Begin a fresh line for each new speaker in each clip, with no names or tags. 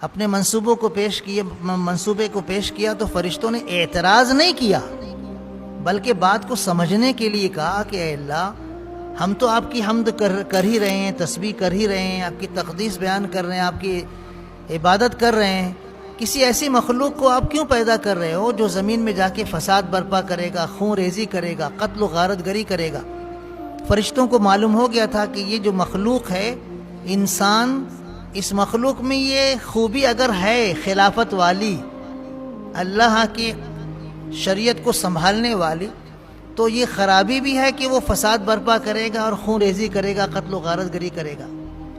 اپنے منصوبے کو پیش کیا تو فرشتوں نے اعتراض نہیں کیا، بلکہ بات کو سمجھنے کے لیے کہا کہ اے اللہ، ہم تو آپ کی حمد کر ہی رہے ہیں، تسبیح کر ہی رہے ہیں، آپ کی تقدیس بیان کر رہے ہیں، آپ کی عبادت کر رہے ہیں، کسی ایسی مخلوق کو آپ کیوں پیدا کر رہے ہو جو زمین میں جا کے فساد برپا کرے گا، خون ریزی کرے گا، قتل و غارت گری کرے گا؟ فرشتوں کو معلوم ہو گیا تھا کہ یہ جو مخلوق ہے انسان، اس مخلوق میں یہ خوبی اگر ہے خلافت والی، اللہ کی شریعت کو سنبھالنے والی، تو یہ خرابی بھی ہے کہ وہ فساد برپا کرے گا اور خون ریزی کرے گا، قتل و غارت گری کرے گا۔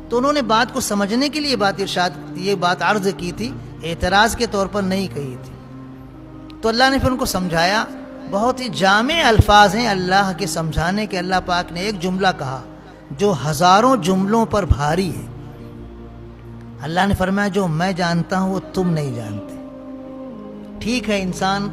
تو انہوں نے بات کو سمجھنے کے لیے یہ بات عرض کی تھی، اعتراض کے طور پر نہیں کہی تھی۔ تو اللہ نے پھر ان کو سمجھایا۔ بہت ہی جامع الفاظ ہیں اللہ کے سمجھانے کے۔ اللہ پاک نے ایک جملہ کہا جو ہزاروں جملوں پر بھاری ہے۔ اللہ نے فرمایا جو میں جانتا ہوں وہ تم نہیں جانتے۔ ٹھیک ہے، انسان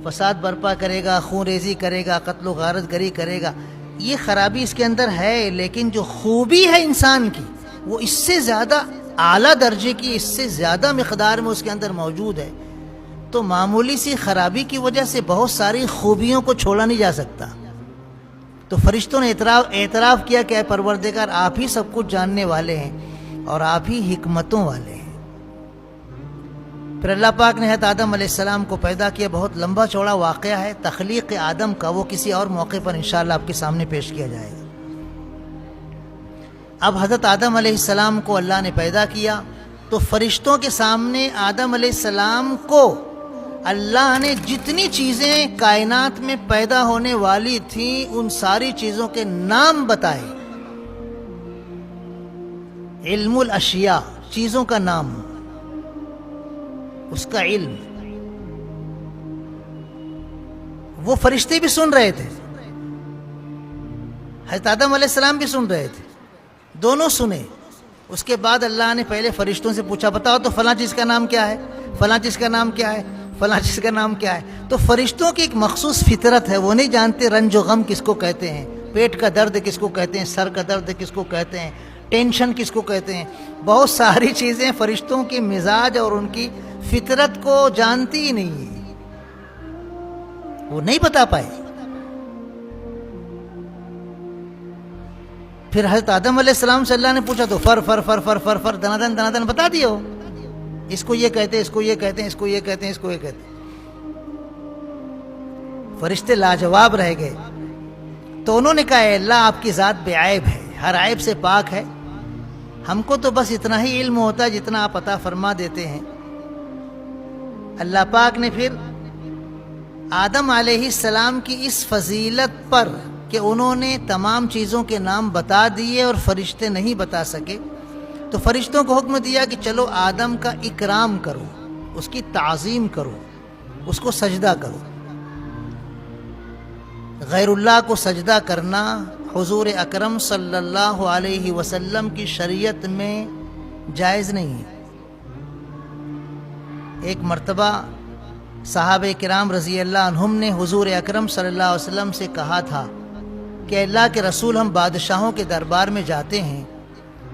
فساد برپا کرے گا، خون ریزی کرے گا، قتل و غارت گری کرے گا، یہ خرابی اس کے اندر ہے، لیکن جو خوبی ہے انسان کی وہ اس سے زیادہ اعلیٰ درجے کی، اس سے زیادہ مقدار میں اس کے اندر موجود ہے۔ تو معمولی سی خرابی کی وجہ سے بہت ساری خوبیوں کو چھوڑا نہیں جا سکتا۔ تو فرشتوں نے اعتراف کیا کہ اے پروردگار، آپ ہی سب کچھ جاننے والے ہیں اور آپ ہی حکمتوں والے ہیں۔ پھر اللہ پاک نے حضرت آدم علیہ السلام کو پیدا کیا۔ بہت لمبا چوڑا واقعہ ہے تخلیق آدم کا، وہ کسی اور موقع پر انشاءاللہ آپ کے سامنے پیش کیا جائے گا۔ اب حضرت آدم علیہ السلام کو اللہ نے پیدا کیا تو فرشتوں کے سامنے آدم علیہ السلام کو اللہ نے جتنی چیزیں کائنات میں پیدا ہونے والی تھیں ان ساری چیزوں کے نام بتائے۔ علم الاشیاء، چیزوں کا نام، اس کا علم، وہ فرشتے بھی سن رہے تھے، حضرت آدم علیہ السلام بھی سن رہے تھے، دونوں سنے۔ اس کے بعد اللہ نے پہلے فرشتوں سے پوچھا بتاؤ تو فلاں چیز کا نام کیا ہے، فلاں چیز کا نام کیا ہے، فلاں چیز کا نام کیا ہے۔ تو فرشتوں کی ایک مخصوص فطرت ہے، وہ نہیں جانتے رنج و غم کس کو کہتے ہیں، پیٹ کا درد کس کو کہتے ہیں، سر کا درد کس کو کہتے ہیں، ٹینشن کس کو کہتے ہیں۔ بہت ساری چیزیں فرشتوں کے مزاج اور ان کی فطرت کو جانتی ہی نہیں ہے، وہ نہیں بتا پائے۔ پھر حضرت آدم علیہ السلام سے اللہ نے پوچھا تو فر فر فر فر فر فر دنادن دنادن بتا دیے ہو، اس کو یہ کہتے ہیں، اس کو یہ کہتے ہیں، اس کو یہ کہتے ہیں، اس کو یہ کہتے ہیں۔ فرشتے لاجواب رہ گئے۔ تو انہوں نے کہا اے اللہ، آپ کی ذات بے عیب ہے، ہر عیب سے پاک ہے، ہم کو تو بس اتنا ہی علم ہوتا ہے جتنا آپ عطا فرما دیتے ہیں۔ اللہ پاک نے پھر آدم علیہ السلام کی اس فضیلت پر کہ انہوں نے تمام چیزوں کے نام بتا دیے اور فرشتے نہیں بتا سکے، تو فرشتوں کو حکم دیا کہ چلو آدم کا اکرام کرو، اس کی تعظیم کرو، اس کو سجدہ کرو۔ غیر اللہ کو سجدہ کرنا حضور اکرم صلی اللہ علیہ وسلم کی شریعت میں جائز نہیں ہے۔ ایک مرتبہ صحابہ کرام رضی اللہ عنہم نے حضور اکرم صلی اللہ علیہ وسلم سے کہا تھا کہ اللہ کے رسول، ہم بادشاہوں کے دربار میں جاتے ہیں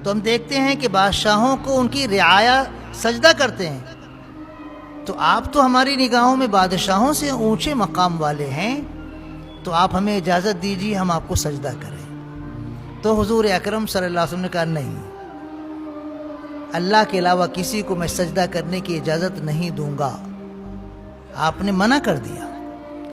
تو ہم دیکھتے ہیں کہ بادشاہوں کو ان کی رعایا سجدہ کرتے ہیں، تو آپ تو ہماری نگاہوں میں بادشاہوں سے اونچے مقام والے ہیں، تو آپ ہمیں اجازت دیجیے ہم آپ کو سجدہ کریں۔ تو حضور اکرم صلی اللہ علیہ وسلم نے کہا نہیں، اللہ کے علاوہ کسی کو میں سجدہ کرنے کی اجازت نہیں دوں گا۔ آپ نے منع کر دیا۔